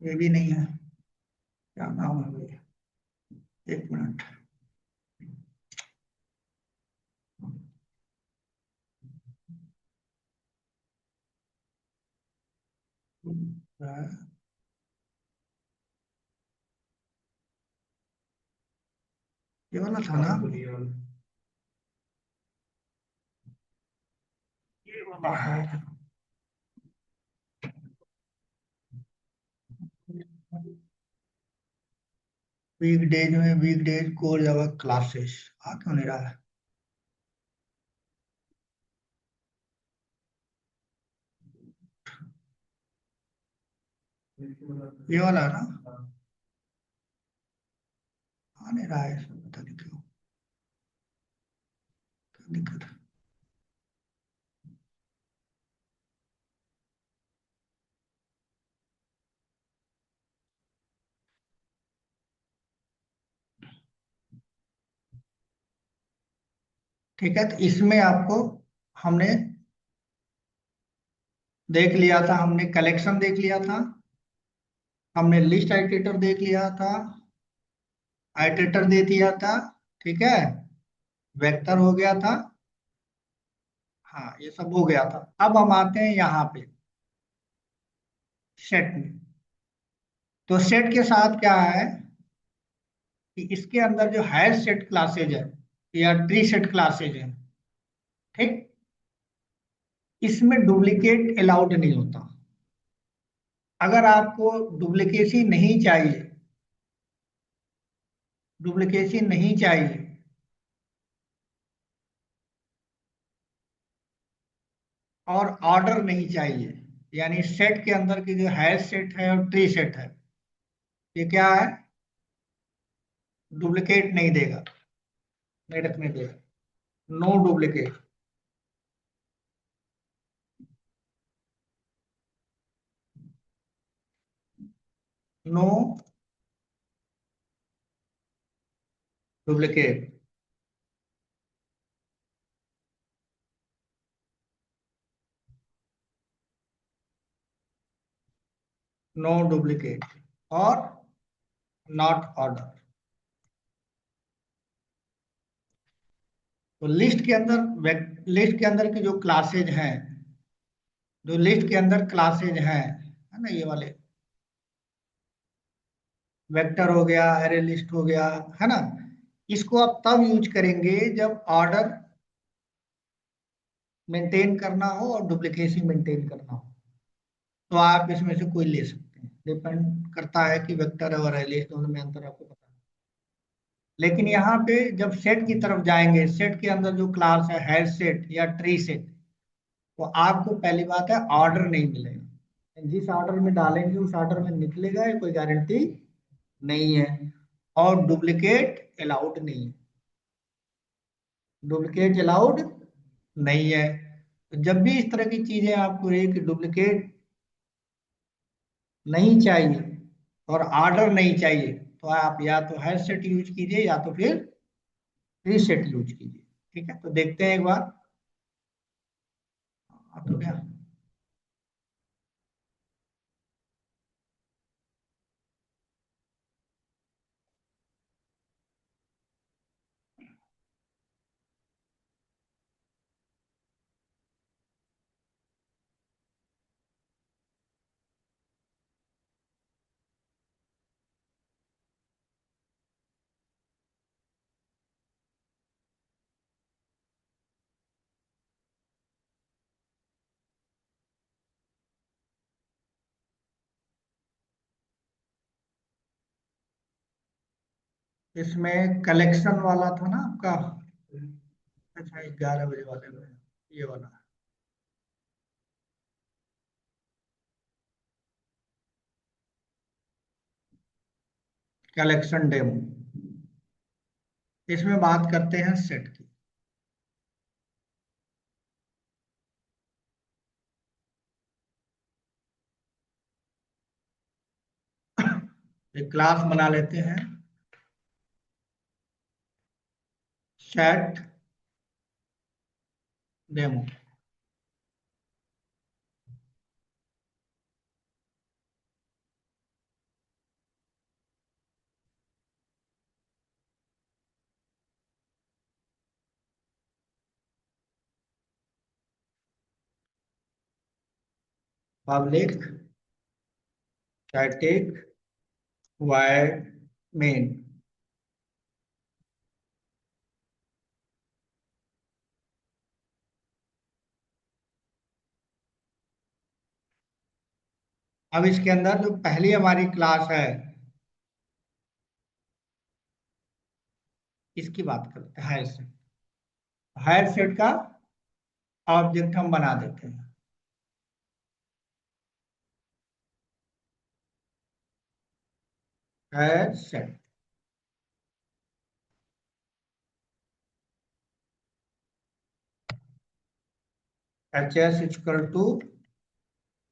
ये भी नहीं है। क्या नाम है भैया? एक मिनट। ये वाला था ना? ये वाला है। Week days core Java classes आ क्यों नहीं रहा है? ये वाला है ना? आ नहीं रहा है इसमें, पता नहीं क्यों, क्या दिक्कत है। ठीक है, तो इसमें आपको हमने देख लिया था, हमने कलेक्शन देख लिया था, हमने लिस्ट आइटेटर देख लिया था, आइटेटर दे दिया था, ठीक है, वेक्टर हो गया था। हाँ, ये सब हो गया था। अब हम आते हैं यहाँ पे सेट में। तो सेट के साथ क्या है कि इसके अंदर जो हायर सेट क्लासेज है या ट्री सेट क्लासेज है, ठीक, इसमें डुप्लीकेट अलाउड नहीं होता। अगर आपको डुप्लीकेसी नहीं चाहिए, डुप्लीकेसी नहीं चाहिए, और ऑर्डर नहीं चाहिए, यानी सेट के अंदर की जो हायर सेट है और ट्री सेट है, ये क्या है, डुप्लीकेट नहीं देगा, नहीं रखने देगा। No duplicate. No duplicate. No duplicate और नॉट ऑर्डर। तो लिस्ट के अंदर की जो क्लासेज हैं, जो लिस्ट के अंदर क्लासेज हैं, है ना, ये वाले वेक्टर हो गया, एरे लिस्ट हो गया, है ना, इसको आप तब यूज करेंगे जब ऑर्डर मेंटेन करना हो और डुप्लीकेसी मेंटेन करना हो। तो आप इसमें से कोई ले सकते हैं, डिपेंड करता है कि वेक्टर और एरे लिस्ट दोनों में अंतर आपको पता है। लेकिन यहाँ पे जब सेट की तरफ जाएंगे, सेट के अंदर जो क्लास है, हैश सेट या ट्री सेट, तो आपको पहली बात है ऑर्डर नहीं मिलेगा। जिस ऑर्डर में डालेंगे उस ऑर्डर में निकलेगा, ये कोई गारंटी नहीं है। और डुप्लीकेट अलाउड नहीं है, डुप्लीकेट अलाउड नहीं है। तो जब भी इस तरह की चीजें आपको एक डुप्लीकेट नहीं चाहिए और ऑर्डर नहीं चाहिए, तो आप या तो हैश सेट यूज कीजिए या तो फिर ट्री सेट यूज कीजिए। ठीक है, तो देखते हैं एक बार। आप तो क्या, इसमें कलेक्शन वाला था ना आपका? अच्छा, 11 बजे वाले में ये वाला कलेक्शन डेमो। इसमें बात करते हैं सेट की। एक क्लास बना लेते हैं, set demo. Public static void main. अब इसके अंदर जो पहली हमारी क्लास है, इसकी बात करते हैं। हायर सेट, हायर सेट का ऑब्जेक्ट हम बना देते हैं। Higher set h s equal to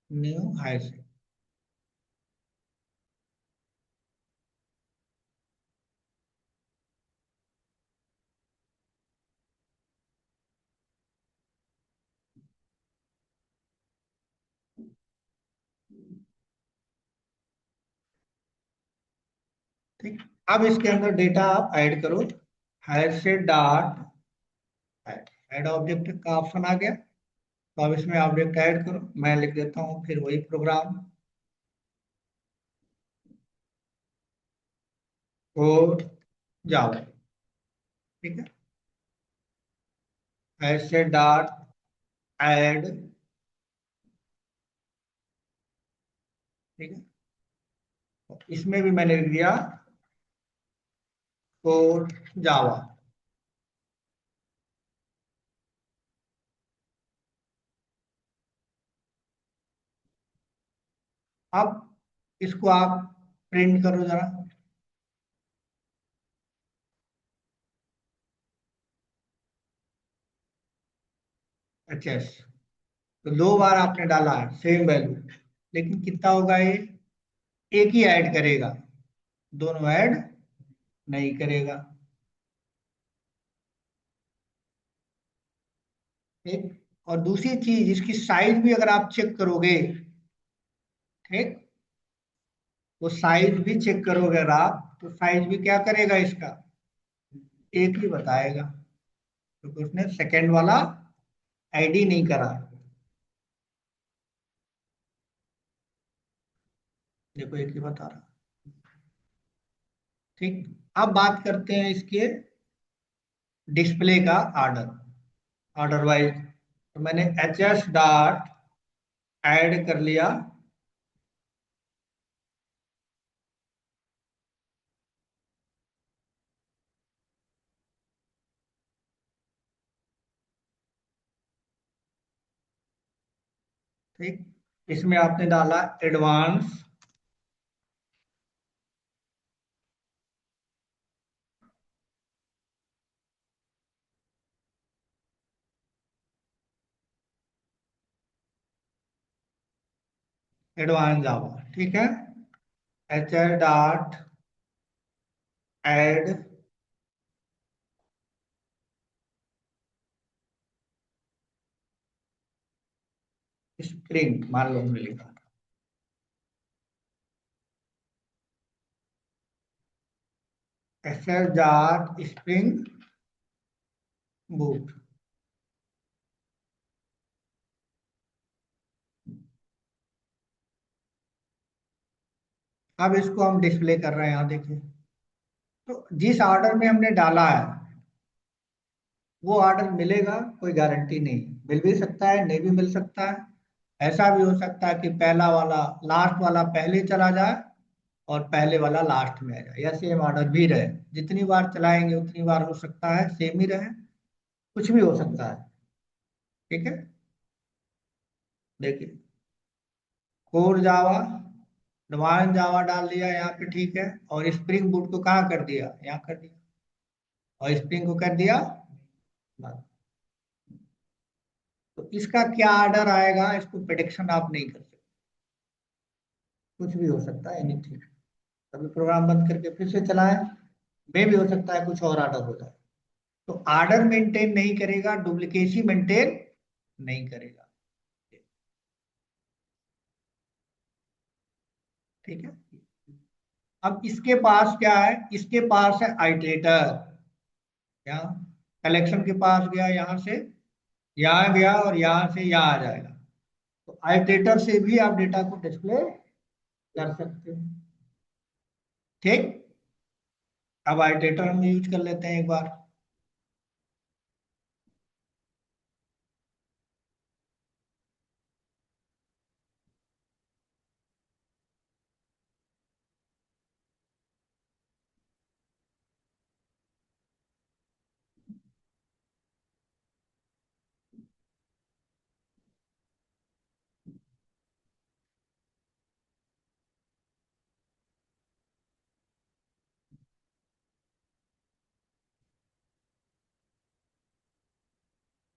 new higher set. ठीक, अब इसके अंदर डेटा आप ऐड करो। Higher set dot add, add object का ऑप्शन आ गया। तो अब इसमें ऑब्जेक्ट ऐड करो। मैं लिख देता हूँ फिर वही प्रोग्राम, और जाओ। ठीक है, हायर सेट डॉट ऐड। ठीक है, तो इसमें भी मैंने लिख दिया कोड जावा। अब इसको आप प्रिंट करो जरा। अच्छा, तो दो बार आपने डाला है सेम वैल्यू, लेकिन कितना होगा ये? एक ही ऐड करेगा, दोनों ऐड नहीं करेगा। ठीक, और दूसरी चीज, इसकी साइज भी अगर आप चेक करोगे, ठीक, तो साइज भी चेक करोगे अगर आप, तो साइज भी क्या करेगा इसका? एक ही बताएगा, क्योंकि उसने सेकंड वाला आईडी नहीं करा। देखो एक ही बता रहा। ठीक, अब बात करते हैं इसके डिस्प्ले का ऑर्डर, ऑर्डर वाइज। तो मैंने एच एस डॉट ऐड कर लिया। ठीक, इसमें आपने डाला एडवांस। एडवांस जावा, ठीक है। H S dot add spring, मान लो हमने लिखा। H S dot spring boot. अब इसको हम डिस्प्ले कर रहे हैं, यहाँ देखिए। तो जिस ऑर्डर में हमने डाला है वो ऑर्डर मिलेगा, कोई गारंटी नहीं। मिल भी सकता है, नहीं भी मिल सकता है। ऐसा भी हो सकता है कि पहला वाला लास्ट वाला पहले चला जाए और पहले वाला लास्ट में आ जाए, या सेम ऑर्डर भी रहे। जितनी बार चलाएंगे उतनी बार हो सकता है सेम ही रहे, कुछ भी हो सकता है। ठीक है, देखिए कोर जावा, एडवांस जावा डाल दिया यहाँ पे, ठीक है। और स्प्रिंग बूट को कहाँ कर दिया? यहाँ कर दिया। और स्प्रिंग को कर दिया बस। तो इसका क्या ऑर्डर आएगा, इसको प्रेडिक्शन आप नहीं कर सकते। कुछ भी हो सकता है, एनीथिंग। कभी प्रोग्राम बंद करके फिर से चलाएं, में भी हो सकता है कुछ और ऑर्डर हो जाए। तो ऑर्डर मेंटेन नहीं करेगा, डुप्लीकेसी मेंटेन नहीं करेगा। ठीक है, अब इसके पास क्या है? इसके पास है आइटरेटर। यहाँ कलेक्शन के पास गया, यहाँ से यहाँ गया, और यहाँ से यहाँ आ जाएगा। तो आइटेटर से भी आप डेटा को डिस्प्ले कर सकते हो। ठीक। अब आइटेटर हम यूज कर लेते हैं एक बार।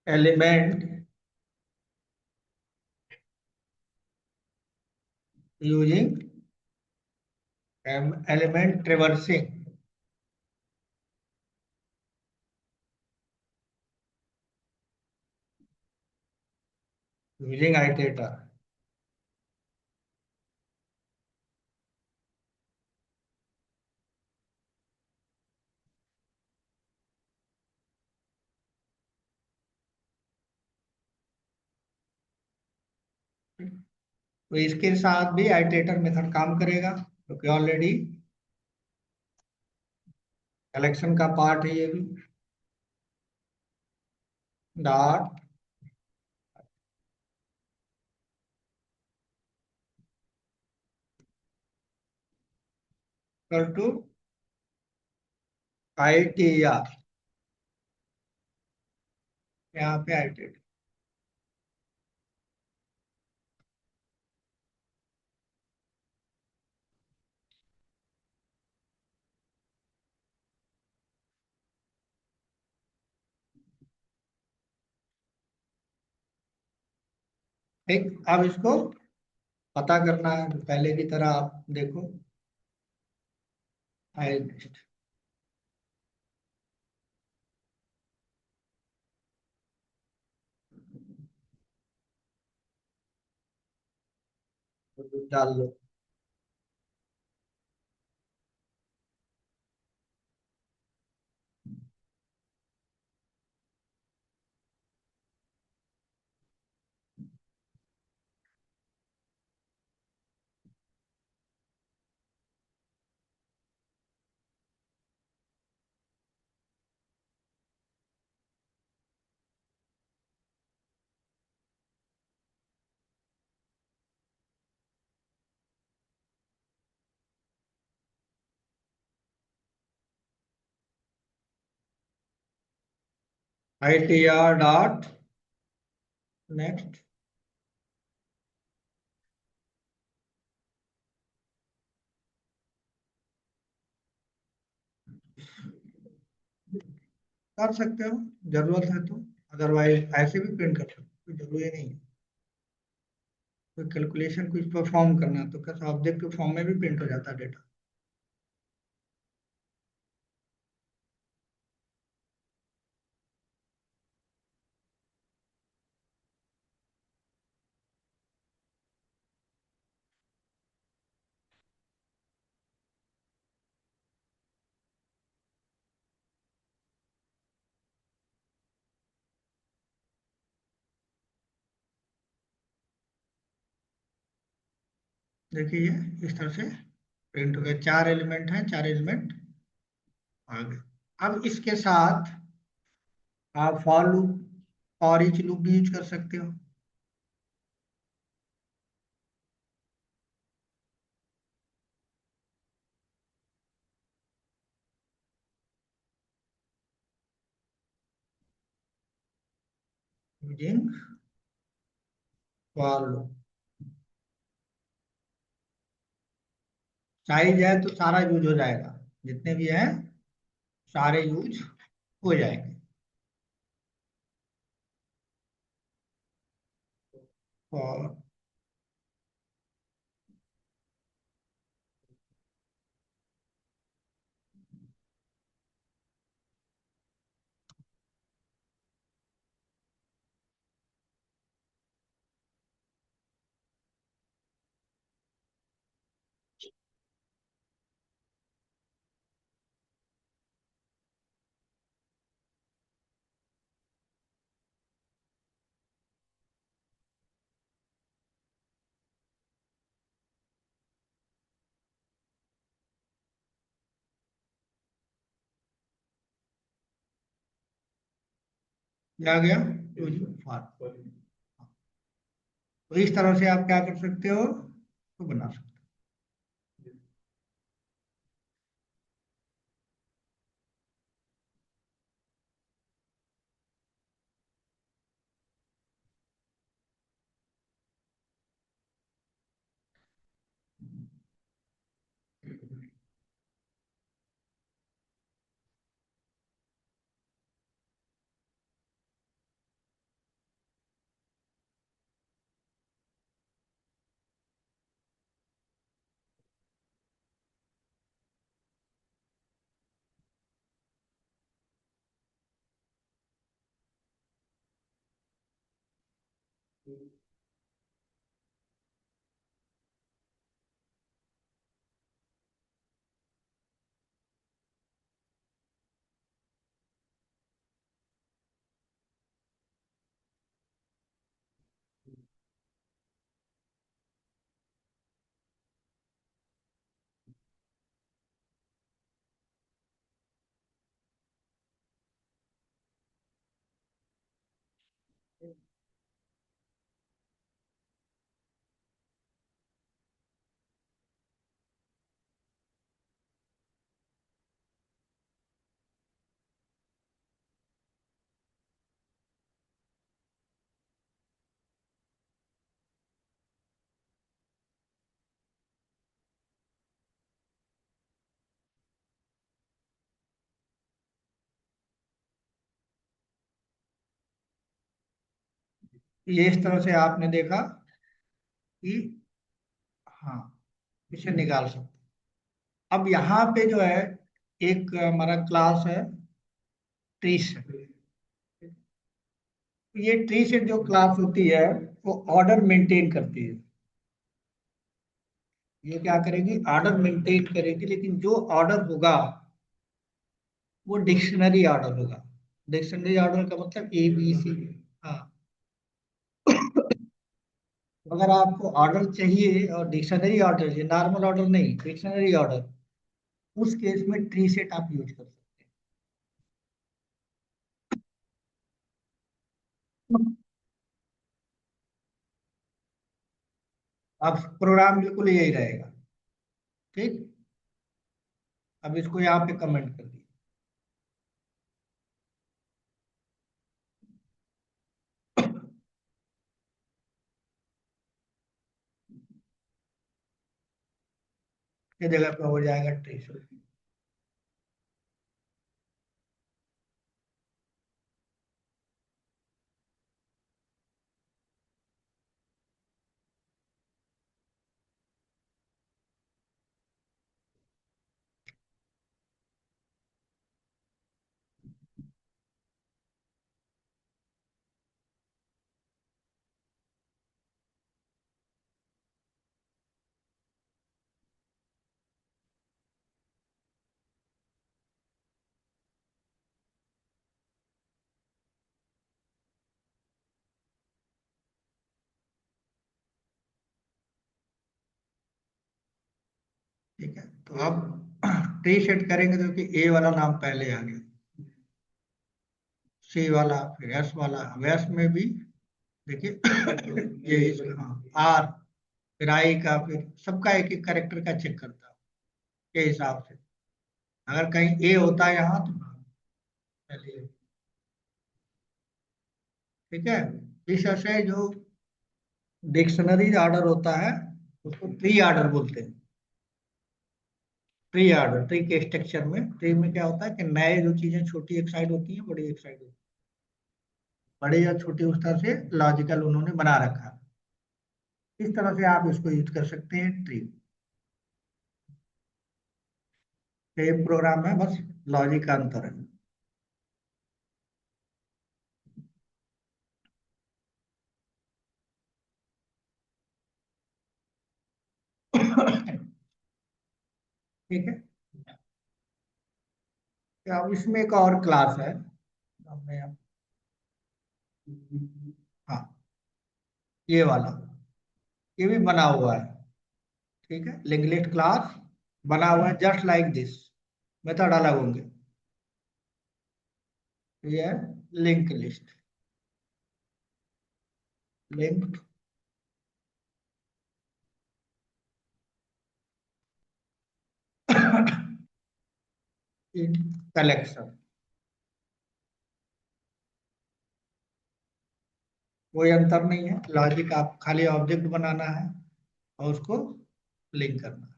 Element using element traversing using iterator. तो इसके साथ भी आइटेटर मेथड काम करेगा, क्योंकि ऑलरेडी कलेक्शन का पार्ट है ये भी। Dot equal to I T R, यहाँ पे आइटेटर। ठीक। अब इसको पता करना है, तो पहले की तरह आप देखो। आई डाल लो। I T R dot next. कर सकते हो, जरूरत है तो। अदरवाइज ऐसे भी प्रिंट कर सकते हो, कोई जरूरी नहीं है। कोई कैलकुलेशन कुछ परफॉर्म करना है तो कैसे ऑब्जेक्ट के फॉर्म में भी प्रिंट हो जाता है डेटा। देखिए ये इस तरह से प्रिंट हो गया, चार एलिमेंट हैं, चार एलिमेंट आ गए। अब इसके साथ आप फॉर लूप और ईच लूप भी यूज कर सकते हो। यूजिंग फॉर लूप, साइज है तो सारा यूज हो जाएगा, जितने भी हैं सारे यूज हो जाएंगे। और ये आ गया यूज फॉर। तो इस तरह से आप क्या कर सकते हो, तो बना सकते हो। ये इस तरह से आपने देखा कि हाँ, इसे निकाल सकते। अब यहाँ पे जो है एक हमारा क्लास है ट्री सेट। ये ट्री सेट जो क्लास होती है वो ऑर्डर मेंटेन करती है। ये क्या करेगी, ऑर्डर मेंटेन करेगी, लेकिन जो ऑर्डर होगा वो डिक्शनरी ऑर्डर होगा। डिक्शनरी ऑर्डर का मतलब ए बी सी। हाँ, अगर आपको ऑर्डर चाहिए और डिक्शनरी ऑर्डर चाहिए, नॉर्मल ऑर्डर नहीं, डिक्शनरी ऑर्डर, उस केस में ट्री सेट आप यूज कर सकते हैं। अब प्रोग्राम बिल्कुल यही रहेगा। ठीक, अब इसको यहाँ पे कमेंट कर दिया। ये जगह पे हो जाएगा ट्री सेट। ठीक है, तो अब ट्री सेट करेंगे तो कि ए वाला नाम पहले आ गया, सी वाला, फिर एस वाला। अब एस में भी देखिए ये हाँ आर, फिर आई का, फिर सबका एक एक कैरेक्टर का चेक करता हूँ के हिसाब से। अगर कहीं ए होता है यहाँ तो चलिए। ठीक है, इस तरह से जो डिक्शनरी ऑर्डर होता है उसको ट्री ऑर्डर बोलते हैं। ट्री ऑर्डर, ट्री के स्ट्रक्चर में, ट्री में क्या होता है कि नए जो चीजें छोटी एक साइड होती हैं, बड़ी एक साइड होती है, बड़ी या छोटी उस तरह से लॉजिकल उन्होंने बना रखा है। इस तरह से आप इसको यूज कर सकते हैं ट्री। सेम प्रोग्राम है, बस लॉजिक का अंतर है। ठीक है, तो अब इसमें एक और क्लास है। अब मैं हाँ, ये वाला, ये भी बना हुआ है। ठीक है, लिंक क्लास बना हुआ है जस्ट लाइक दिस, मेथड अलग होंगे। ये है link list. Link in collection. कोई अंतर नहीं है, लॉजिक आप खाली ऑब्जेक्ट बनाना है और उसको लिंक करना है।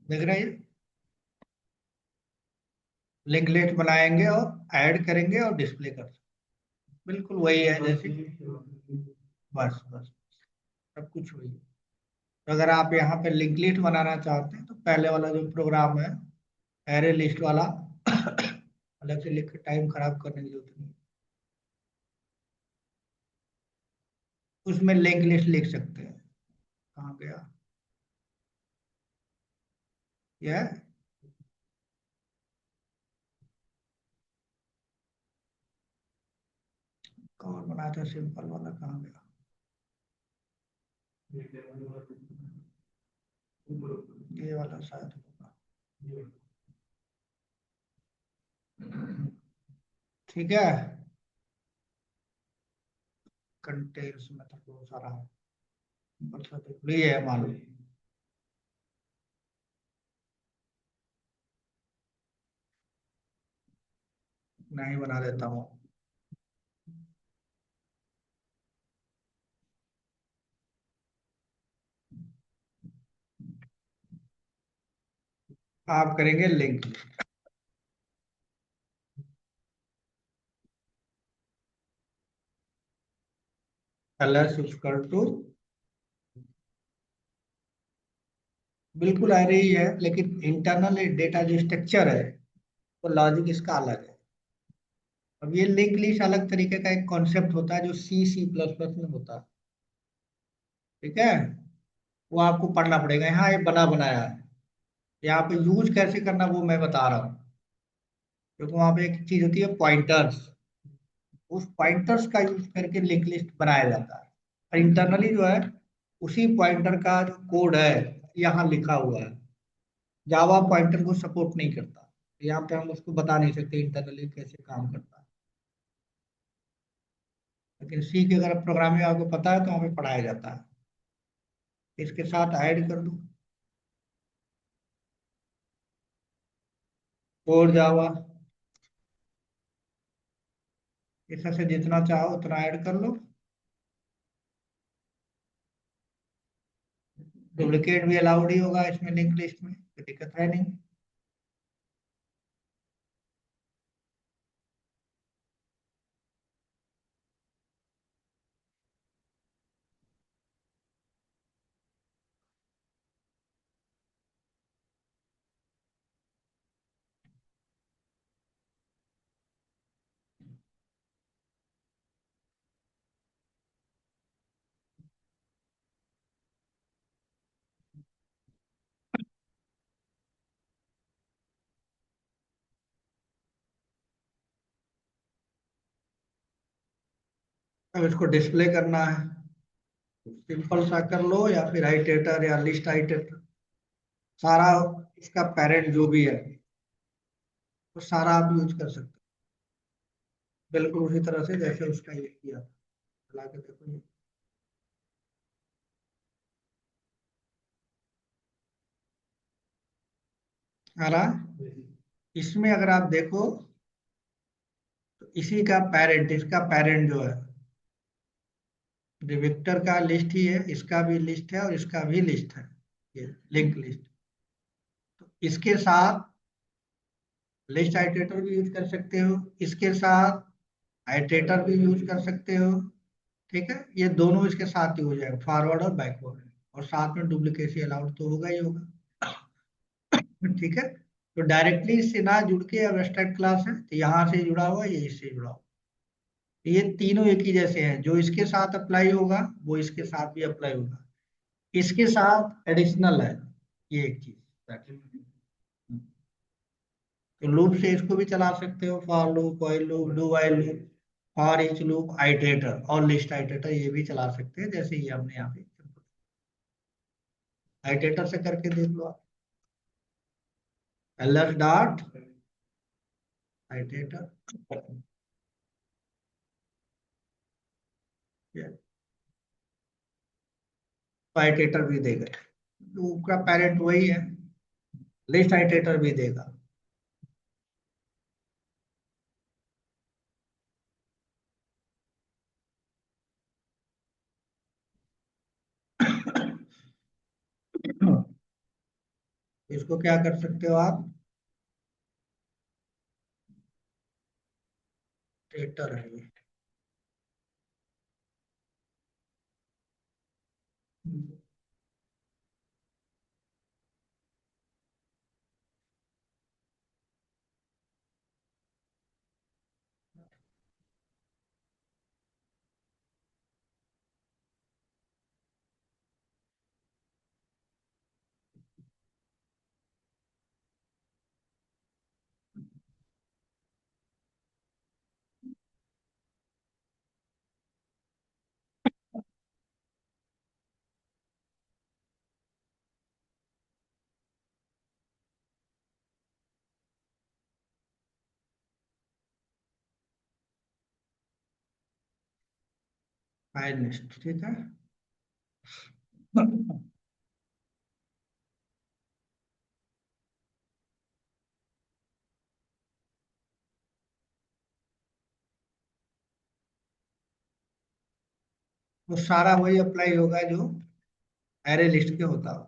देख रहे हैं, लिंक लिस्ट बनाएंगे और ऐड करेंगे और डिस्प्ले कर सकते हैं। बिल्कुल वही है जैसे, बस बस सब कुछ वही है। तो अगर आप यहाँ पे लिंक लिस्ट बनाना चाहते हैं तो पहले वाला जो प्रोग्राम है, एरे लिस्ट वाला, अलग से लिख के टाइम खराब करने की जरूरत नहीं। उसमें लिंक लिस्ट लिख सकते हैं। कहाँ गया यह? कौन बनाया था सिंपल वाला, कहाँ गया? ये वाला शायद होगा। ठीक है, कंटेंट्स में तो बहुत सारा है, मतलब ये है मालूम। नहीं बना देता हूँ। आप करेंगे लिंक, एलएस इक्वल टू, बिल्कुल आ रही है, लेकिन इंटरनल डेटा जो स्ट्रक्चर है वो लॉजिक इसका अलग है। अब ये लिंक लिस्ट अलग तरीके का एक कॉन्सेप्ट होता है जो सी प्लस प्लस में होता है। ठीक है, वो आपको पढ़ना पड़ेगा, यहाँ ये बना बनाया है। यहाँ पे यूज कैसे करना वो मैं बता रहा हूँ, क्योंकि वहां पे एक चीज होती है पॉइंटर्स। उस पॉइंटर्स का यूज करके लिंक लिस्ट बनाया जाता है, और इंटरनली जो है उसी पॉइंटर का जो कोड है यहाँ लिखा हुआ है। जावा पॉइंटर को सपोर्ट नहीं करता, यहाँ पे हम उसको बता नहीं सकते इंटरनली कैसे काम करता है। लेकिन सी की अगर प्रोग्रामिंग आपको पता है तो वहाँ पे पढ़ाया जाता है। इसके साथ ऐड कर दो कोड जावा, इसमें से जितना चाहो उतना ऐड कर लो। डुप्लीकेट भी अलाउड ही होगा इसमें, लिंक लिस्ट में कोई दिक्कत है नहीं। अब इसको डिस्प्ले करना है, सिंपल सा कर लो या फिर आइटेटर या लिस्ट आइटेटर, सारा इसका पेरेंट जो भी है वो सारा आप यूज कर सकते हो, बिल्कुल उसी तरह से जैसे उसका ये किया था। चला के देखो ये आ रहा है। इसमें अगर आप देखो तो इसी का पेरेंट, इसका पेरेंट जो है विक्टर का लिस्ट ही है, इसका भी लिस्ट है और इसका भी लिस्ट है, ये लिंक लिस्ट। तो इसके साथ लिस्ट आइटेटर भी यूज कर सकते हो, इसके साथ आइटेटर भी यूज कर सकते हो। ठीक है, ये दोनों इसके साथ ही हो जाएगा, फॉरवर्ड और बैकवर्ड, और साथ में डुप्लीकेसी अलाउड तो होगा ही होगा। ठीक है, तो डायरेक्टली इससे ना जुड़ के अब एब्स्ट्रैक्ट क्लास है तो यहाँ से जुड़ा हुआ, ये इससे जुड़ा हुआ, ये तीनों एक ही जैसे हैं, जो इसके साथ अप्लाई होगा वो इसके साथ भी अप्लाई होगा। इसके साथ एडिशनल है ये एक चीज, तो लूप से इसको भी चला सकते हो, for loop, while loop, do while loop, for each loop, iterator और लिस्ट आइटरेटर ये भी चला सकते हैं, जैसे ये हमने यहाँ पे आइटरेटर से करके देख लो आप। एलएस डॉट आइटेटर आइटेटर भी देगा, तो उसका पेरेंट वही है, लिस्ट आइटेटर भी देगा। इसको क्या कर सकते हो आप, टेटर है ये। फाइल लिस्ट, ठीक है। वो सारा वही अप्लाई होगा जो एरे लिस्ट के होता हो।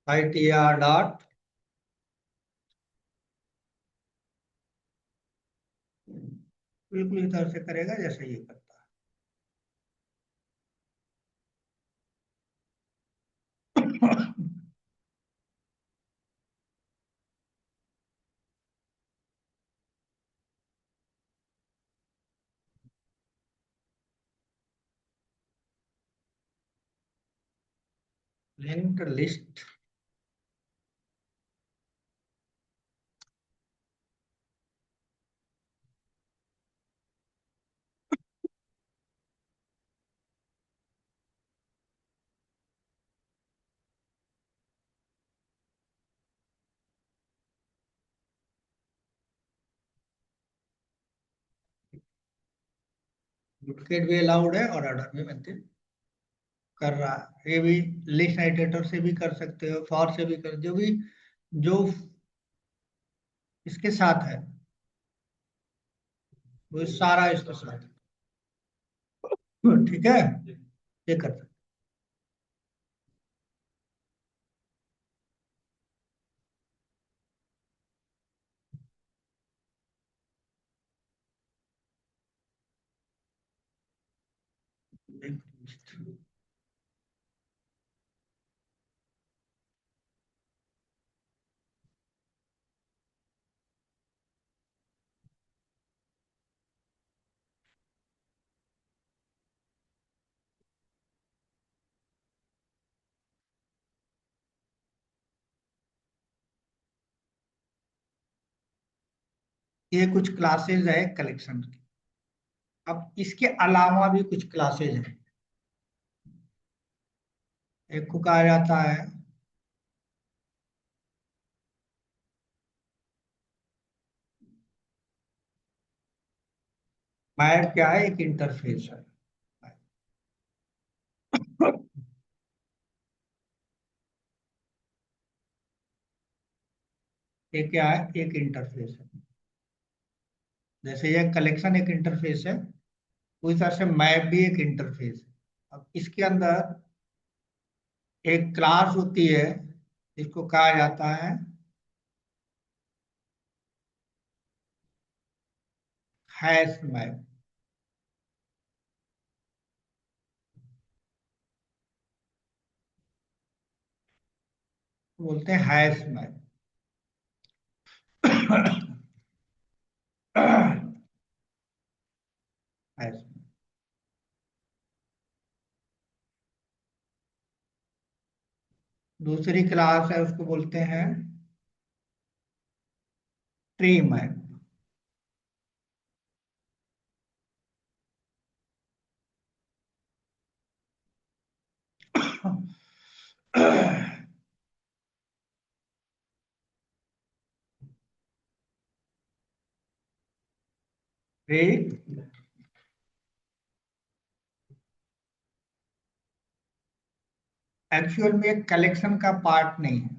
आई टी आर डॉट, बिल्कुल इस तरह से करेगा जैसे ये करता है। लिंक्ड लिस्ट, डुप्लीकेट भी अलाउड है और ऑर्डर भी मेंटेन कर रहा है। ये भी लिस्ट आइटेटर से भी कर सकते हो, फॉर से भी कर, जो भी जो इसके साथ है वो सारा इसके साथ है, ठीक है, ये कर सकते हैं। ये कुछ क्लासेज है कलेक्शन की। अब इसके अलावा भी कुछ क्लासेज हैं। एक को कहा जाता है मैप, क्या है, एक इंटरफेस है। ये क्या है, एक इंटरफेस है। जैसे ये कलेक्शन एक इंटरफेस है, उसी तरह से मैप भी एक इंटरफेस है। अब इसके अंदर एक क्लास होती है, जिसको कहा जाता है हैश मैप, बोलते हैं हैश मैप। हैश, दूसरी क्लास है उसको बोलते हैं ट्री मैप। ट्री एक्चुअल में एक कलेक्शन का पार्ट नहीं है,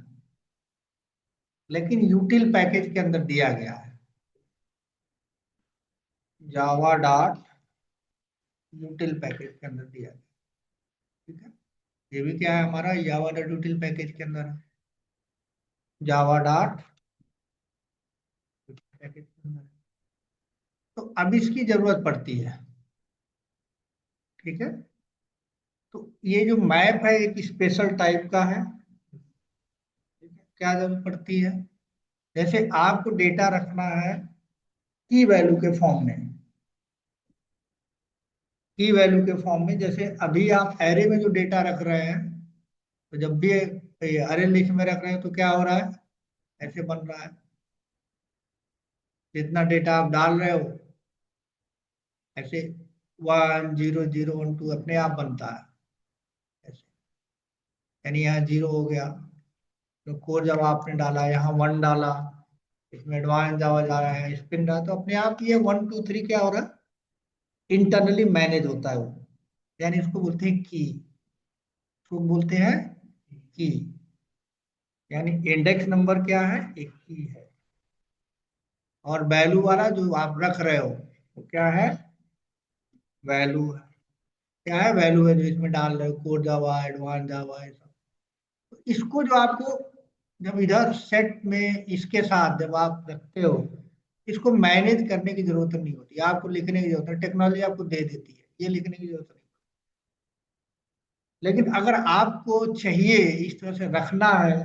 लेकिन यूटिल पैकेज के अंदर दिया गया है। जावा डॉट यूटिल पैकेज के अंदर दिया गया। ठीक है, ये भी क्या है हमारा जावा डॉट यूटिल पैकेज के अंदर है। जावा डॉट पैकेज के अंदर है। तो अब इसकी जरूरत पड़ती है। ठीक है, तो ये जो मैप है एक स्पेशल टाइप का है। ठीक है? क्या जरूरत पड़ती है, जैसे आपको डेटा रखना है की वैल्यू के फॉर्म में। की वैल्यू के फॉर्म में, जैसे अभी आप एरे में जो डेटा रख रहे हैं, तो जब भी अरे लिस्ट में रख रहे हैं तो क्या हो रहा है, ऐसे बन रहा है। जितना डेटा आप डाल रहे हो ऐसे 1 0 0 1 2 अपने आप बनता है ऐसे। यानी यहाँ 0 हो गया, तो कोड जब आपने डाला यहाँ 1 डाला, इसमें एडवांस जावा जा रहा है, स्पिन रहा, तो अपने आप ये 1 2 3 क्या हो रहा है, इंटरनली मैनेज होता है वो। यानी इसको बोलते हैं की। इसको बोलते हैं की। यानी इंडेक्स नंबर क्या है, एक की है। और वैल्यू वाला जो आप रख रहे हो वो क्या है, वैल्यू है। क्या है, वैल्यू है जो इसमें डाल रहे हो, कोड जावा एडवांस जावा ये सब। तो इसको जो आपको जब इधर सेट में इसके साथ जब आप रखते हो, इसको मैनेज करने की जरूरत नहीं होती, आपको लिखने की जरूरत है, टेक्नोलॉजी आपको दे देती है, ये लिखने की जरूरत नहीं। लेकिन अगर आपको चाहिए इस तरह से रखना है,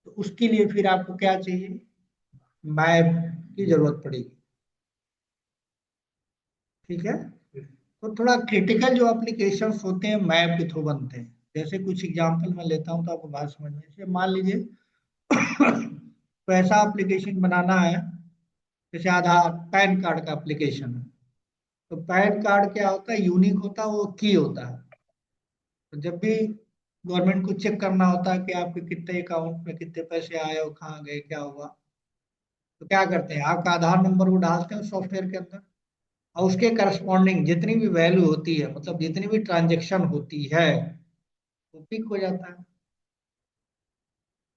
तो उसके लिए फिर आपको क्या चाहिए, मैप की जरूरत पड़ेगी। ठीक है, तो थोड़ा क्रिटिकल जो एप्लीकेशंस होते हैं मैप के थ्रू बनते हैं। जैसे कुछ एग्जांपल मैं लेता हूं तो आपको बात समझ में, जैसे मान लीजिए तो ऐसा एप्लीकेशन बनाना है, जैसे आधार पैन कार्ड का एप्लीकेशन है। तो पैन कार्ड क्या होता है, यूनिक होता है, वो की होता है। तो जब भी गवर्नमेंट को चेक करना होता है कि आपके कितने अकाउंट में कितने पैसे आए और कहाँ गए क्या हुआ, तो क्या करते हैं, आपका आधार नंबर वो डालते हैं सॉफ्टवेयर के अंदर, और उसके करस्पॉन्डिंग जितनी भी वैल्यू होती है, मतलब जितनी भी ट्रांजेक्शन होती है, वो पिक हो जाता है।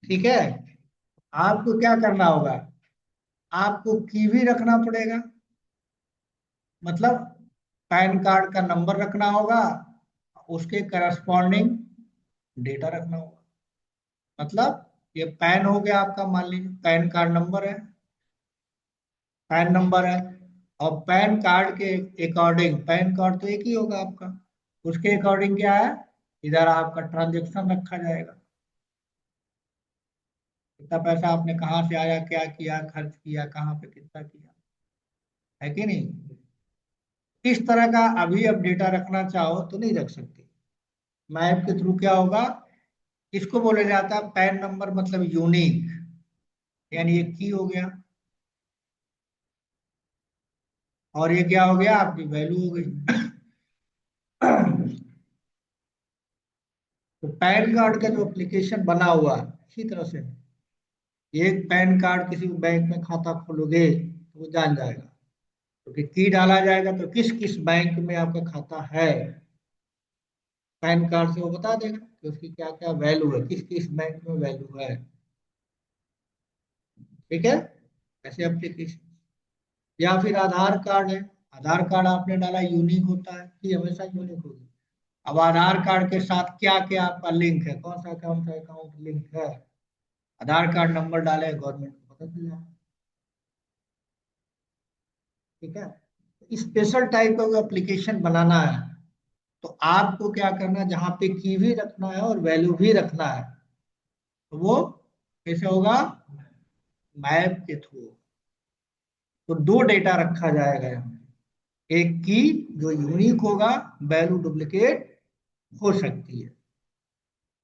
ठीक है, आपको क्या करना होगा, आपको की भी रखना पड़ेगा, मतलब पैन कार्ड का नंबर रखना होगा, उसके करस्पॉन्डिंग डेटा रखना होगा। मतलब ये पैन हो गया आपका, मान लीजिए पैन कार्ड नंबर है, पैन नंबर है, और पैन कार्ड के अकॉर्डिंग, पैन कार्ड तो एक ही होगा आपका, उसके अकॉर्डिंग क्या है, इधर आपका ट्रांजेक्शन रखा जाएगा। कितना पैसा आपने कहाँ से आया, क्या किया, खर्च किया, कहाँ पे कितना किया, है कि नहीं। इस तरह का अभी अब डेटा रखना चाहो तो नहीं रख सकते। मैप के थ्रू क्या होगा, इसको बोला जाता है पैन नंबर, मतलब यूनिक, यानी ये की हो गया, और ये क्या हो गया, आपकी वैल्यू हो गई। तो पैन कार्ड का जो एप्लीकेशन बना हुआ है इसी तरह से, एक पैन कार्ड किसी बैंक में खाता खोलोगे तो वो जान जाएगा, क्योंकि की डाला जाएगा तो किस किस बैंक में आपका खाता है, पैन कार्ड से वो बता देगा कि उसकी क्या क्या वैल्यू है, किस किस बैंक में वैल्यू है। ठीक है, ऐसे एप्लीकेशन। या फिर आधार कार्ड है, आधार कार्ड आपने डाला यूनिक होता है कि हमेशा यूनिक होगी। अब आधार कार्ड के साथ क्या क्या आपका लिंक है, कौन सा अकाउंट लिंक है, आधार कार्ड नंबर डाले गवर्नमेंट को पता चल जाए। ठीक है, स्पेशल टाइप का एप्लीकेशन बनाना है, तो आपको क्या करना है, जहाँ पे की भी रखना है और वैल्यू भी रखना है, तो वो कैसे होगा, मैप के थ्रू। तो दो डेटा रखा जाएगा यहाँ, एक की जो यूनिक होगा, वैल्यू डुप्लीकेट हो सकती है,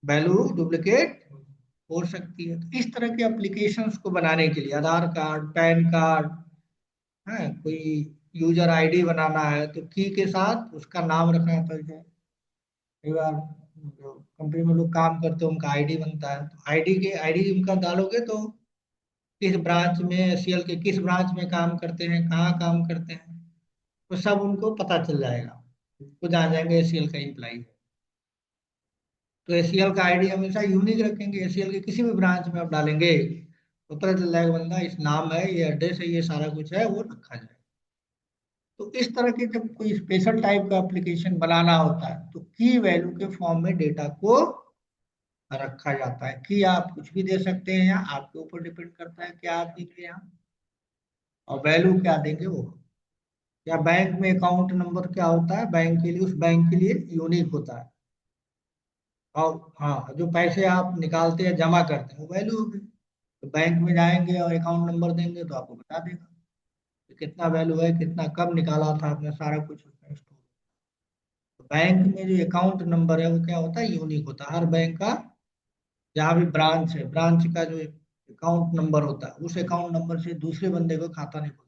वैल्यू डुप्लीकेट हो सकती है। तो इस तरह के एप्लीकेशंस को बनाने के लिए आधार कार्ड, पैन कार्ड है, कोई यूजर आईडी बनाना है तो की के साथ उसका नाम रखना पड़ता है। कई बार जो कंपनी में लोग काम करते हैं उनका आईडी बनता है, तो आईडी उनका डालोगे तो किस ब्रांच में, एसीएल के किस ब्रांच में काम करते हैं, कहाँ काम करते हैं, तो सब उनको पता चल जाएगा। वो जान जाएंगे एसीएल का एम्प्लाई है। तो एसीएल का आईडी हमेशा यूनिक रखेंगे। एसीएल के किसी भी ब्रांच में आप डालेंगे तो पता चल जाएगा बंदा इस नाम है, ये एड्रेस है, ये सारा कुछ है, वो रखा जाए। तो इस तरह के जब कोई स्पेशल टाइप का एप्लीकेशन बनाना होता है तो की वैल्यू के फॉर्म में डेटा को रखा जाता है। की आप कुछ भी दे सकते हैं, या आपके ऊपर डिपेंड करता है क्या आप देंगे यहाँ, और वैल्यू क्या देंगे वो। या बैंक में अकाउंट नंबर क्या होता है, बैंक के लिए, उस बैंक के लिए यूनिक होता है। और हाँ, जो पैसे आप निकालते हैं, जमा करते हैं, वो वैल्यू होगी। तो बैंक में जाएंगे और अकाउंट नंबर देंगे तो आपको बता देगा कि कितना वैल्यू है, कितना कब निकाला था आपने, सारा कुछ उसमें स्टोर। तो बैंक में जो अकाउंट नंबर है वो क्या होता है, यूनिक होता है। हर बैंक का जहाँ भी ब्रांच है, ब्रांच का जो अकाउंट नंबर होता है, उस अकाउंट नंबर से दूसरे बंदे को खाता नहीं खुलता।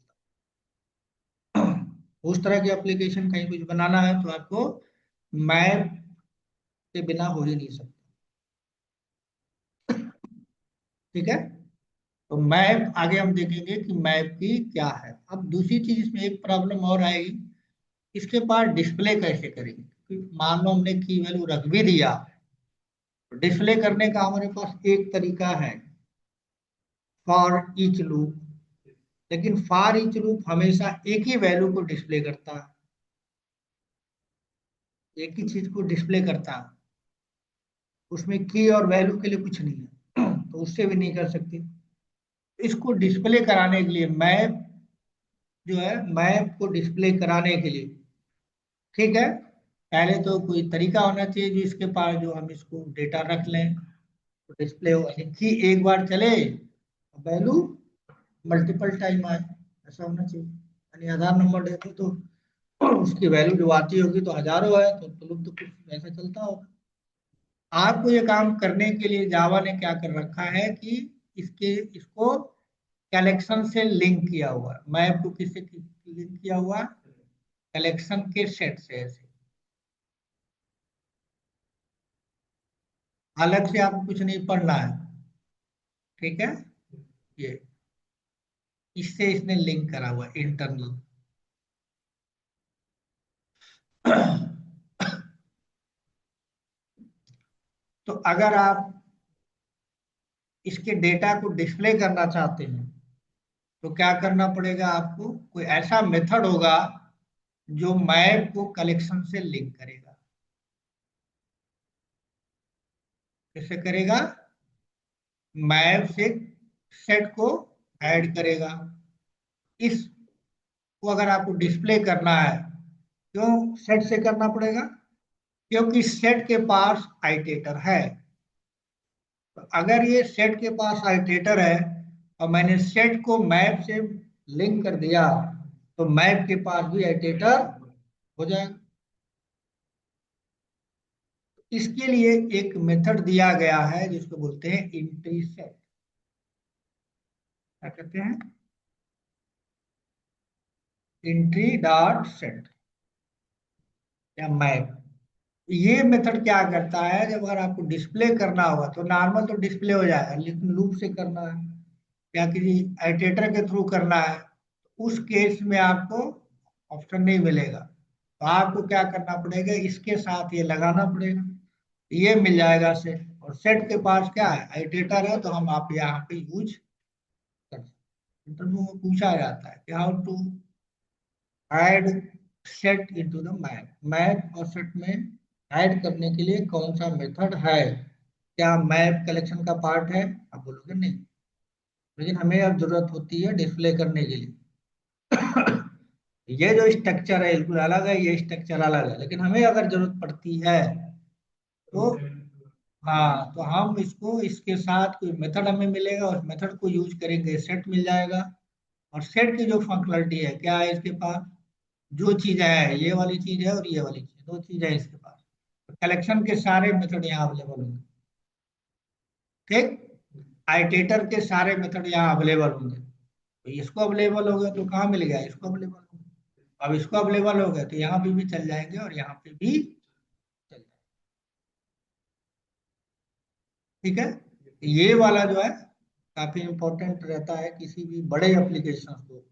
उस तरह की एप्लीकेशन कहीं कुछ बनाना है तो आपको मैप के बिना हो ही नहीं सकता। ठीक है। तो मैप आगे हम देखेंगे कि मैप की क्या है। अब दूसरी चीज इसमें एक प्रॉब्लम और आएगी, इसके पास डिस्प्ले कैसे करेंगे, क्योंकि मान लो हमने की वैल्यू रख भी दिया, तो डिस्प्ले करने का हमारे पास एक तरीका है, फॉर ईच लूप। लेकिन फॉर ईच लूप हमेशा एक ही वैल्यू को डिस्प्ले करता है, एक ही चीज को डिस्प्ले करता है, उसमें की और वैल्यू के लिए कुछ नहीं है। तो उससे भी नहीं कर सकते। इसको डिस्प्ले कराने के लिए मैप जो है, मैप को डिस्प्ले कराने के लिए, ठीक है, पहले तो कोई तरीका होना चाहिए जो इसके पास, जो हम इसको डेटा रख लें तो डिस्प्ले हो, कि एक बार चले वैल्यू मल्टीपल टाइम आए, ऐसा होना चाहिए। यानी आधार नंबर देते तो उसकी वैल्यू जो आती होगी तो हजारों है, तो लोग तो कुछ ऐसा चलता होगा। आपको ये काम करने के लिए जावा ने क्या कर रखा है कि इसको कलेक्शन से लिंक किया हुआ है। मैप को किससे लिंक किया हुआ है, कलेक्शन के सेट से। ऐसे अलग से आपको कुछ नहीं पढ़ना है, ठीक है। ये इससे इसने लिंक करा हुआ इंटरनल। तो अगर आप इसके डेटा को डिस्प्ले करना चाहते हैं तो क्या करना पड़ेगा आपको, कोई ऐसा मेथड होगा जो मैप को कलेक्शन से लिंक करेगा। कैसे करेगा, मैप से सेट को ऐड करेगा। इसको अगर आपको डिस्प्ले करना है, क्यों सेट से करना पड़ेगा, क्योंकि सेट के पास आइटेटर है। तो अगर ये सेट के पास आइटेटर है और मैंने सेट को मैप से लिंक कर दिया तो मैप के पास भी आइटेटर हो जाएगा। इसके लिए एक मेथड दिया गया है जिसको बोलते हैं इंट्री सेट। क्या कहते हैं, इंट्री डॉट सेट या मैप। ये मेथड क्या करता है, जब अगर आपको डिस्प्ले करना होगा तो नॉर्मल तो डिस्प्ले हो जाएगा, लेकिन लूप से करना है या किसी आइटेटर के थ्रू करना है, तो उस केस में आपको ऑप्शन नहीं मिलेगा। तो आपको क्या करना पड़ेगा, इसके साथ ये लगाना पड़ेगा, ये मिल जाएगा सेट। और सेट के पास क्या है, आइटेटर है, तो हम आप यहाँ पे यूज कर सकते हैं। इंटरव्यू में पूछा जाता है कि how to add set into the map, map और सेट में ऐड करने के लिए कौन सा मेथड है। क्या मैप कलेक्शन का पार्ट है, आप बोलोगे नहीं, लेकिन हमें अब जरूरत होती है डिस्प्ले करने के लिए। ये जो स्ट्रक्चर है बिल्कुल अलग है, ये स्ट्रक्चर अलग है, लेकिन हमें अगर जरूरत पड़ती है तो हाँ, तो हम इसको, इसके साथ कोई मेथड हमें मिलेगा, उस मेथड को यूज करेंगे, सेट मिल जाएगा। और सेट की जो फंक्शनलिटी है, क्या है इसके पास, जो चीज है, ये वाली चीज है और ये वाली चीज, दो चीज है इसके पास। तो कलेक्शन के सारे मेथड यहाँ अवेलेबल होंगे। ठीक। आइटेटर के सारे मेथड यहाँ अवेलेबल होंगे, तो इसको अवेलेबल हो गया तो कहाँ मिल गया, इसको अवेलेबल हो गया। अब इसको अवेलेबल हो गया तो यहाँ पे भी चल जाएंगे और यहाँ पे भी चल जाएंगे। ठीक है। ये वाला जो है काफी इंपॉर्टेंट रहता है किसी भी बड़े एप्लीकेशन को।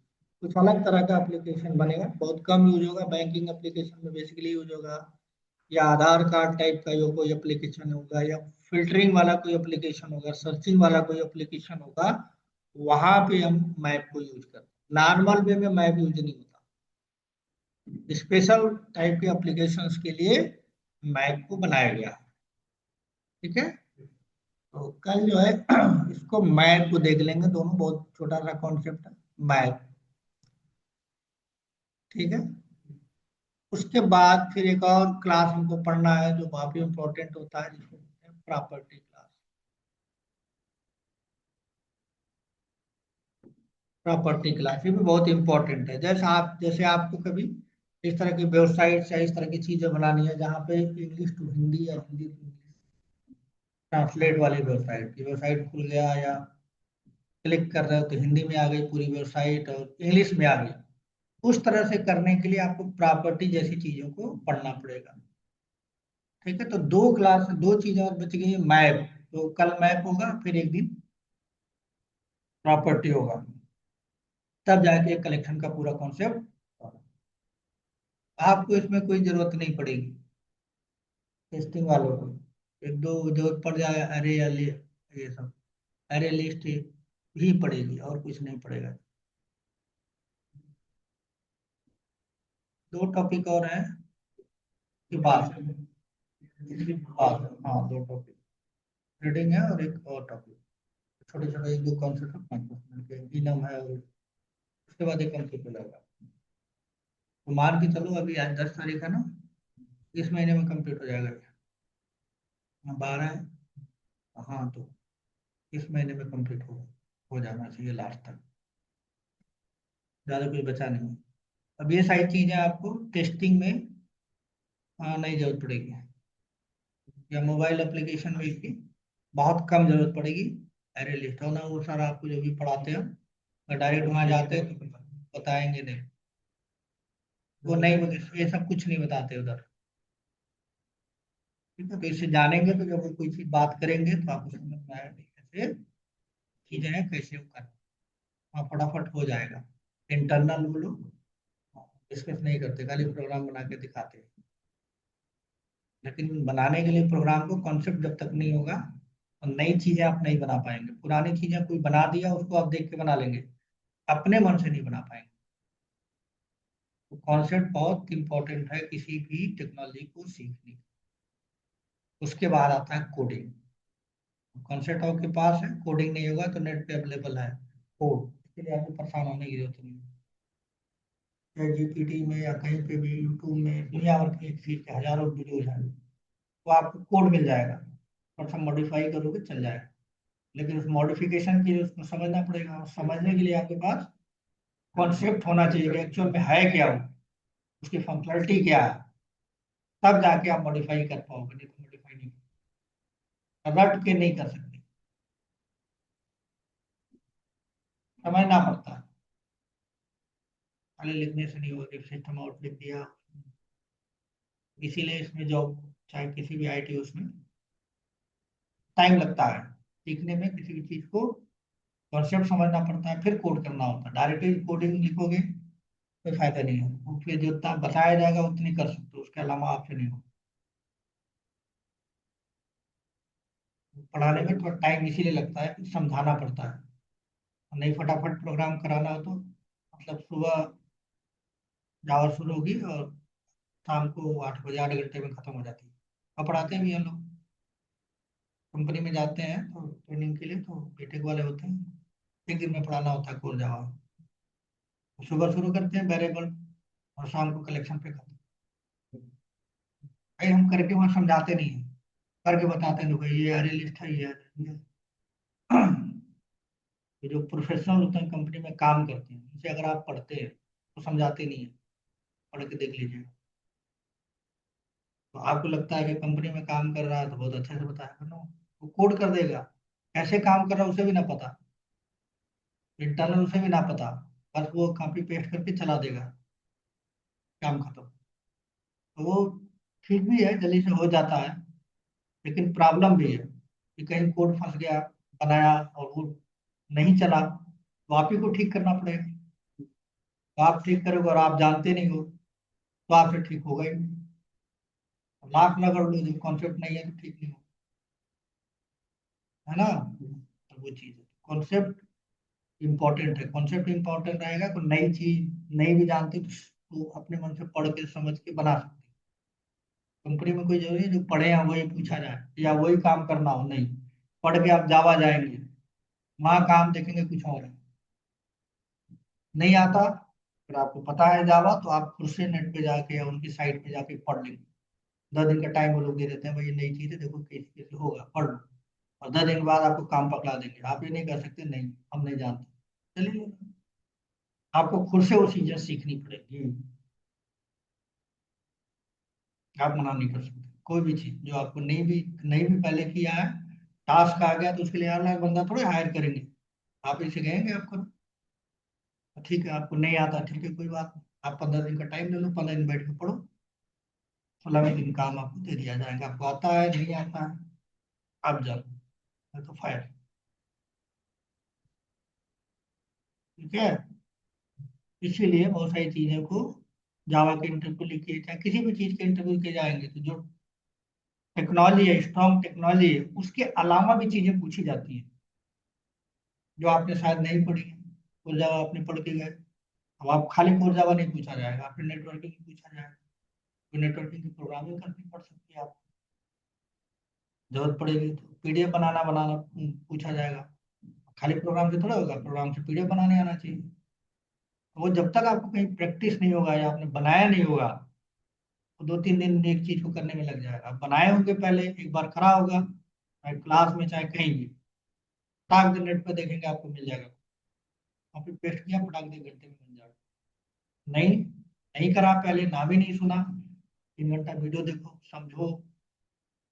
कुछ अलग तरह का एप्लीकेशन बनेगा, बहुत कम यूज होगा, बैंकिंग एप्लीकेशन में बेसिकली यूज होगा, या आधार कार्ड टाइप का जो कोई एप्लीकेशन होगा, या फिल्टरिंग वाला कोई एप्लीकेशन होगा, सर्चिंग वाला कोई एप्लीकेशन होगा, वहां पे हम मैप को यूज करते हैं। नॉर्मल वे में मैप यूज नहीं होता, स्पेशल टाइप के एप्लीकेशंस के लिए मैप को बनाया गया है। ठीक है। तो कल जो है इसको मैप को देख लेंगे, दोनों बहुत छोटा सा कॉन्सेप्ट है, मैप। ठीक है। उसके बाद फिर एक और क्लास हमको पढ़ना है जो काफी इंपॉर्टेंट होता है, जिसको कहते हैं प्रॉपर्टी क्लास। प्रॉपर्टी क्लास ये भी बहुत इंपॉर्टेंट है। जैसे आपको कभी इस तरह की वेबसाइट या इस तरह की चीजें बनानी है जहाँ पे इंग्लिश टू हिंदी या हिंदी टू इंग्लिश ट्रांसलेट वाली वेबसाइट की, वेबसाइट खुल गया या क्लिक कर रहे हो तो हिंदी में आ गई पूरी वेबसाइट और इंग्लिश में आ गई, उस तरह से करने के लिए आपको प्रॉपर्टी जैसी चीजों को पढ़ना पड़ेगा। ठीक है। तो दो चीजें और बच गई, मैप, तो कल मैप होगा, फिर एक दिन प्रॉपर्टी होगा, तब जाके कलेक्शन का पूरा कॉन्सेप्ट। आपको इसमें कोई जरूरत नहीं पड़ेगी टेस्टिंग वालों को, एक दो जरूरत पड़ जाए अरे या ये सब अरे लिस्ट ही पड़ेगी और कुछ नहीं पड़ेगा। दो टॉपिक और हैं के बाद, हाँ दो टॉपिक, रीडिंग है और एक और टॉपिक, छोटे छोटे एक दो कॉन्सेप्ट 5 मिनट के, इनम है, और उसके बाद एक कंप्यूटर लगेगा। तो मान के चलो अभी आज 10 तारीख है ना, इस महीने में कंप्लीट हो जाएगा। हाँ, 12 है। हाँ तो इस महीने में कंप्लीट हो जाना चाहिए लास्ट तक, ज़्यादा कुछ बचा नहीं। अब ये सारी चीज़ें आपको टेस्टिंग में नहीं जरूरत पड़ेगी, या मोबाइल एप्लीकेशन में इसकी बहुत कम जरूरत पड़ेगी। एरे लिस्ट होना वो सारा आपको जो भी पढ़ाते हैं, अगर डायरेक्ट वहाँ जाते हैं तो बताएंगे नहीं, वो नहीं ये सब कुछ नहीं बताते उधर। ठीक है। तो इससे जानेंगे तो जब वो कोई चीज बात करेंगे तो आपको समझ में आएगा कि कैसे चीजें हैं, कैसे वो करना, हाँ फटाफट हो जाएगा। इंटरनल वो लोग डिस्कस नहीं करते, खाली प्रोग्राम बना के दिखाते हैं। लेकिन बनाने के लिए प्रोग्राम को कॉन्सेप्ट जब तक नहीं होगा तो नई चीजें आप नहीं बना पाएंगे। पुरानी चीजें कोई बना दिया उसको आप देख के बना लेंगे, अपने मन से नहीं बना पाएंगे। तो कॉन्सेप्ट बहुत इंपॉर्टेंट है किसी भी टेक्नोलॉजी को सीखने की। उसके बाद आता है कोडिंग। कॉन्सेप्ट आपके पास है, कोडिंग नहीं होगा तो नेट पे अवेलेबल है कोड, इसके लिए आपको परेशान होने की जरूरत नहीं है। चाहे जीपीटी में या कहीं पे भी, यूट्यूब में दुनिया भर की चीज के हजारों वीडियोज हैं, तो आपको कोड मिल जाएगा और सब मॉडिफाई करोगे चल जाएगा। लेकिन उस मॉडिफिकेशन के लिए उसको समझना पड़ेगा, और समझने के लिए आपके पास कॉन्सेप्ट होना चाहिए कि एक्चुअल में है क्या वो, उसकी फंक्शनलिटी क्या है, तब जाके आप मॉडिफाई कर पाओगे, नहीं तो मॉडिफाई नहीं, रट के नहीं कर सकते, समझना पड़ता है। खाली लिखने से नहीं होगा कि सिस्टम आउट लिख दिया। इसीलिए इसमें जॉब, चाहे किसी भी आईटी, उसमें टाइम लगता है सीखने में, किसी भी चीज को कॉन्सेप्ट समझना पड़ता है, फिर कोड करना होता है। डायरेक्टली कोडिंग लिखोगे कोई फायदा नहीं है, उसमें जितना बताया जाएगा उतनी कर सकते हो, उसके अलावा आपसे नहीं हो। पढ़ाने में थोड़ा टाइम इसीलिए लगता है कि समझाना पड़ता है, नहीं फटाफट प्रोग्राम कराना हो तो मतलब सुबह जावा शुरू होगी और शाम को 8 बजे, 8 घंटे में खत्म हो जाती है। और पढ़ाते भी हैं लोग, कंपनी में जाते हैं तो ट्रेनिंग के लिए, तो बीटेक वाले होते हैं, एक दिन में पढ़ाना होता है कोर जावा। सुबह शुरू करते हैं वेरिएबल और शाम को कलेक्शन पे खत्म। भाई हम करके वहाँ समझाते नहीं है, करके बताते हैं, तो भाई ये अरे लिस्ट है, ये ये जो प्रोफेशनल होते हैं कंपनी में काम करते हैं, उनसे अगर आप पढ़ते हैं तो समझाते नहीं है, पढ़ के देख लीजिए। तो आपको लगता है कि कंपनी में काम कर रहा है तो बहुत अच्छे से बताएगा, नो, वो कोड कर देगा, कैसे काम कर रहा है उसे भी ना पता, इंटरनल उसे भी ना पता, बस वो कॉपी पेस्ट करके चला देगा, काम खत्म। तो वो ठीक भी है, जल्दी से हो जाता है, लेकिन प्रॉब्लम भी है कि कहीं कोड फंस गया, बनाया और वो नहीं चला, तो आप ही को ठीक करना पड़ेगा। तो आप ठीक करोगे और आप जानते नहीं हो, तो आपसे ठीक होगा ही नहीं। लाख रगड़ लो, जब कॉन्सेप्ट नहीं है तो ठीक नहीं हो, है ना। तो वो चीज है, कॉन्सेप्ट इंपॉर्टेंट है, कॉन्सेप्ट इंपॉर्टेंट रहेगा तो नई चीज नहीं भी जानते तो अपने मन से पढ़ के समझ के बना सकते हैं। कंपनी में कोई जरूरी है जो पढ़े हैं वही पूछा जाए या वही काम करना हो, नहीं। पढ़ के आप जावा जाएंगे, वहां काम देखेंगे कुछ और है, नहीं आता। फिर आपको पता है जावा, तो आप खुद से नेट पे जाके या उनकी साइट पे जाके पढ़ लेंगे। 10 दिन का टाइम वो लोग दे देते हैं, भाई ये नई चीज है, देखो कैसे कैसे होगा, पढ़ लो। और 10 दिन बाद आपको काम पकड़ा देंगे, आप ये नहीं कर सकते, नहीं हम नहीं जानते, चलिए। आपको खुद से वो चीजें सीखनी पड़ेगी, आप मना नहीं कर सकते। कोई भी चीज जो आपको नहीं भी पहले किया है, टास्क आ गया, तो उसके लिए 8 लाख बंदा थोड़े हायर करेंगे। आप इसे कहेंगे आपको, ठीक है आपको नहीं आता, ठीक है कोई बात नहीं, आप 15 दिन का टाइम ले लो, 15 दिन बैठ के पढ़ो, 16वें दिन काम आपको दे दिया जाएगा। आपको आता है नहीं आता है, आप जाओ, मैं तो फायर। ठीक है, इसीलिए बहुत सारी चीजों को जावा के इंटरव्यू लिखिए, चाहे किसी भी चीज के इंटरव्यू के जाएंगे, तो जो टेक्नोलॉजी है, स्ट्रॉन्ग टेक्नोलॉजी है, उसके अलावा भी चीजें पूछी जाती हैं जो आपने शायद नहीं पढ़ी है। कोर जावा आपने पढ़ के गए, अब आप खाली कोर जावा नहीं पूछा जाएगा, आपने नेटवर्किंग पूछा जाएगा, तो नेटवर्किंग की प्रोग्रामिंग करनी पड़ सकती है, आप जरूरत पड़ेगी तो पीडीएफ बनाना बनाना पूछा जाएगा। खाली प्रोग्राम से थोड़ा होगा, प्रोग्राम से पीडीएफ बनाने आना चाहिए। तो वो जब तक आपको कहीं प्रैक्टिस नहीं होगा या आपने बनाया नहीं होगा, तो 2-3 दिन एक चीज को करने में लग जाएगा। आप बनाए होंगे पहले, एक बार करा होगा, चाहे क्लास में चाहे कहीं भी, फटाक दिन नेट पे देखेंगे आपको मिल जाएगा, कॉपी पेस्ट किया, फटाक दे घंटे में मिल जाएगा। नहीं, नहीं करा पहले, ना भी नहीं सुना, 3 घंटा वीडियो देखो समझो,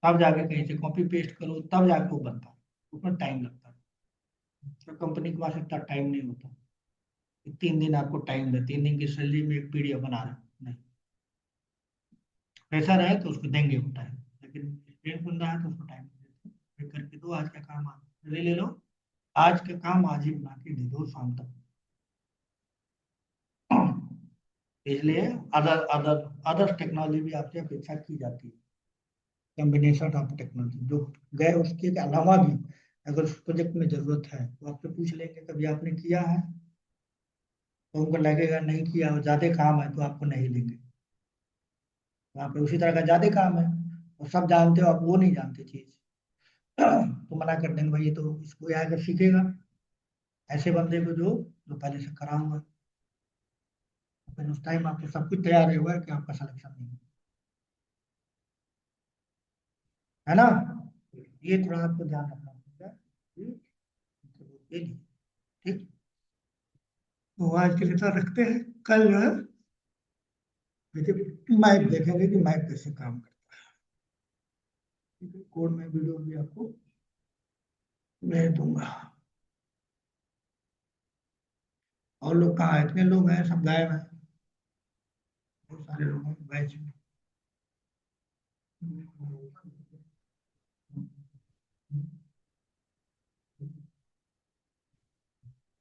तब जाके कहीं से कॉपी पेस्ट करो, तब जाके वो बनता है, उसमें टाइम लगता है। तो कंपनी के पास इतना टाइम नहीं होता कि 3 दिन आपको टाइम दे, 3 दिन की सैलरी में एक पीडीएफ बना रहे हो। नहीं, प्रेशर है तो उसको देंगे वो टाइम, लेकिन एक्सपीरियंस बंदा है तो उसको टाइम नहीं देते। फिर करके दो, आज का काम आज ले लो, आज का काम आज ही बना के दे दो शाम तक। इसलिए अदर अदर अदर टेक्नोलॉजी भी आपसे अपेक्षा की जाती है, कॉम्बिनेशन ऑफ टेक्नोलॉजी जो गए उसके अलावा भी अगर उस प्रोजेक्ट में जरूरत है तो आपसे पूछ लेंगे कभी आपने किया है, तो उनको लगेगा नहीं किया और ज्यादा काम है तो आपको नहीं लेंगे। वहाँ पे उसी तरह का ज्यादा काम है और सब जानते हो, आप वो नहीं जानते चीज, तो मना कर देंगे, भाई ये तो इसको आकर सीखेगा, ऐसे बंदे को जो पहले से करा हुआ है। तो फिर उस टाइम आपको सब कुछ तैयार होगा कि आपका सिलेक्शन नहीं होगा, है ना। ये थोड़ा आपको ध्यान रखना पड़ेगा, ठीक? के लिए, ठीक। तो आज के लिए तो रखते हैं, कल जो है देखिए मैप देखेंगे कि मैप कैसे काम करता है, ठीक है। कोड में वीडियो भी आपको मैं दूंगा। और लोग कहाँ हैं? इतने लोग हैं, सब गायब हैं, बहुत सारे लोग हैं बैच में।